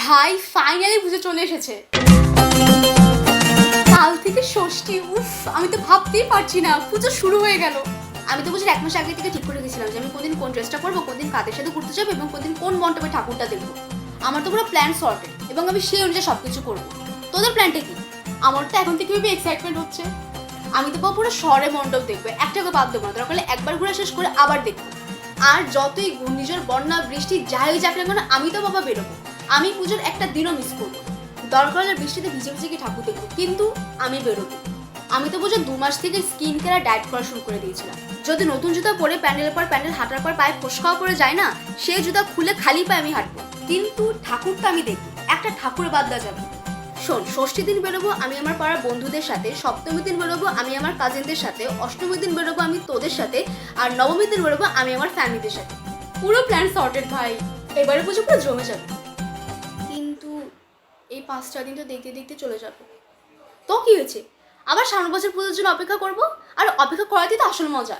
ভাই ফাইনালি পুজো চলে এসেছে। কাল থেকে ষষ্ঠী, উফ আমি তো ভাবতেই পারছি না পুজো শুরু হয়ে গেল। আমি তো পুজোর 1 মাস আগে থেকে ঠিক করে গেছিলাম যে আমি কোনদিন কোন ড্রেসটা পরবো, কোনদিন কাদের সাথে ঘুরতে যাবো এবং কোনদিন কোন মণ্ডপে ঠাকুরটা দেখবো। আমার তো পুরো প্ল্যান সর্টেড এবং আমি সেই অনুযায়ী সবকিছু করবো। তোদের প্ল্যানটা কি? আমার তো এখন থেকে খুবই এক্সাইটমেন্ট হচ্ছে। আমি তো পুরো শহরে মণ্ডপ দেখবো, একটাকে বাদ দেবো না, দরকার হলে একবার ঘুরে শেষ করে আবার দেখবো। আর যতই ঘূর্ণিঝড়, বন্যা, বৃষ্টি যাই যাক না কেন আমি তো বাবা বেরোবো। আমি পুজোর একটা দিনও মিস করবো। দরকার হলে বৃষ্টিতে ভিজে ভিজে কি ঠাকুর দেখবো, কিন্তু আমি বেরোবো। আমি তো পুজোর 2 মাস থেকে স্কিন কেয়ার আর ডায়েট করা শুরু করে দিয়েছিলাম। যদি নতুন জুতা পরে প্যান্ডেলের পর প্যান্ডেল হাঁটার পর পায়ে ফোসকাও পরে যায় না, সেই জুতা খুলে খালি পায়ে আমি হাঁটবো, কিন্তু ঠাকুরটা আমি দেখবো। একটা ঠাকুর বাদ দেওয়া যাবে। শোন, ষষ্ঠীর দিন বেরোবো আমি আমার পাড়ার বন্ধুদের সাথে, সপ্তমীর দিন বেরোবো আমি আমার কাজিনদের সাথে, অষ্টমীর দিন বেরোবো আমি তোদের সাথে, আর নবমীর দিন বেরোবো আমি আমার ফ্যামিলিদের সাথে। পুরো প্ল্যান সর্টেড ভাই। এবারে পুজো পুরো জমে যাবে। কিন্তু এই 5টা দিন তো দেখতে দেখতে চলে যাবে। তো কি হয়েছে, আবার সামনের বছর পুজোর জন্য অপেক্ষা করবো। আর অপেক্ষা করাতেই তো আসল মজা।